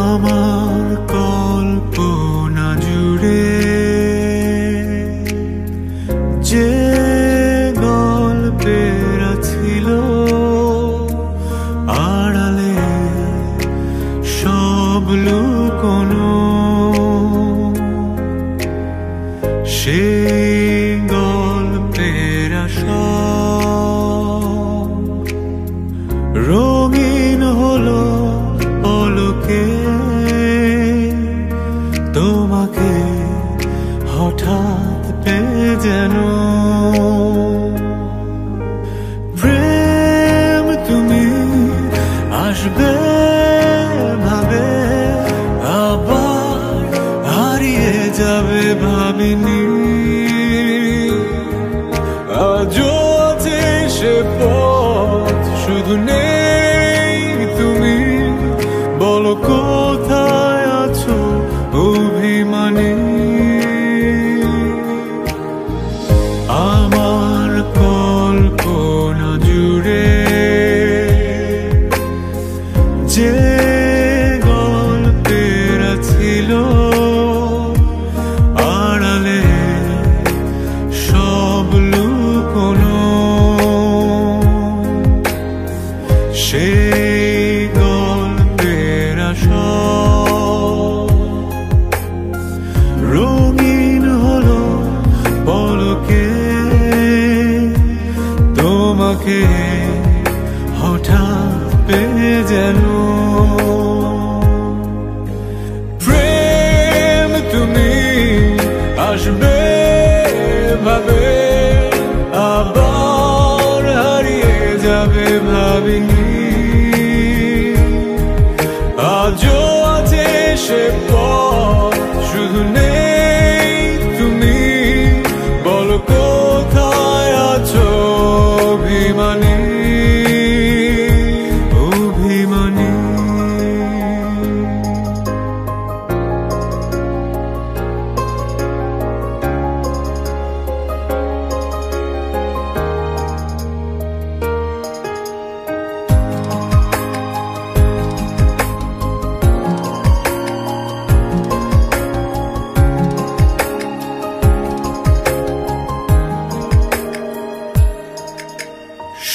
আমার কল্পনা জুড়ে যে গল্পের ছিল আড়ালে সব লুকোনো, সেই গল্পের সব রঙিন হলো পলকে তোমাকে হঠাৎ পেয়ে যেন। প্রেম তুমি আসবে ভাবে আবার হারিয়ে যাবে ভাবিনি, আজও আছে সে পথ শুধু নেই তুমি, বলো কোথায় আছো অভিমানী। আমার কল্পনা জুড়ে যে গল্পের ছিল আড়ালে সব লুকোনো, সেই গল্পের সব রঙিন হলো পলকে তোমাকে হঠাৎ পেয়ে যেন। প্রেম তুমি আসবে ভাবে আবার হারিয়ে যাবে ভাবিনি, আজও আছে সে পথ শুধু নেই তুমি, বলো কোথায় আছো অভিমানী অভিমানী।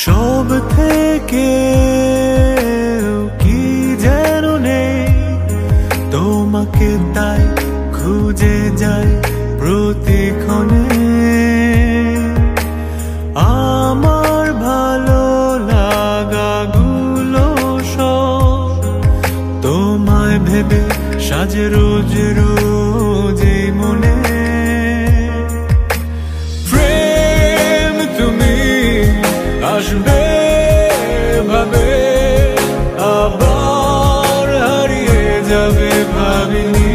সব থেকে কি যেন নেই তোমাকে, তাই খুঁজে যাই প্রতিক্ষণে। আমার ভালো লাগাগুলো সব তোমায় ভেবে সাজে রোজ রোজ এই মনে। প্রেম তুমি আসবে ভাবে আবার হারিয়ে যাবে ভাবিনি,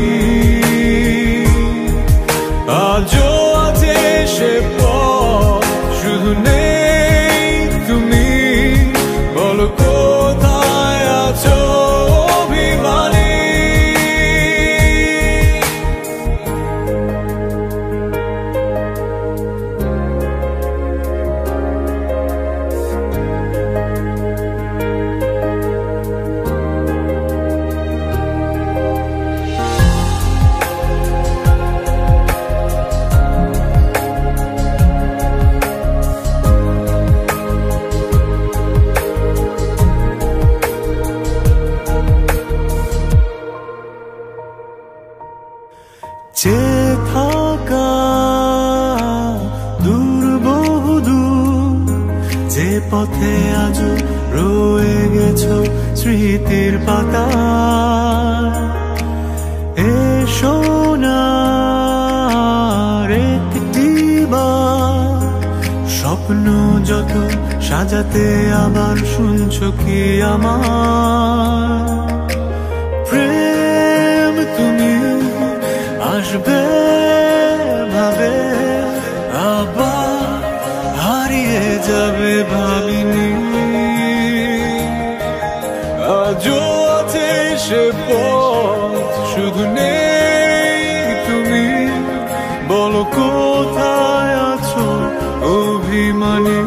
আজও আছে সে পথ শুধু নেই তুমি, বলো কোথায় আছো অভিমানী। যে থাকা দূর বহুদূর, যে পথে আজ রয়ে গেছো স্মৃতির পাতা, এসো না একটি বার স্বপ্ন যত সাজাতে আবার শুনছো কি আমার। প্রেম তুমি আসবে ভাবে আবার হারিয়ে যাবে ভাবিনি, আজও আছে সে পথ শুধু নেই তুমি, বলো কোথায় আছো অভিমানী।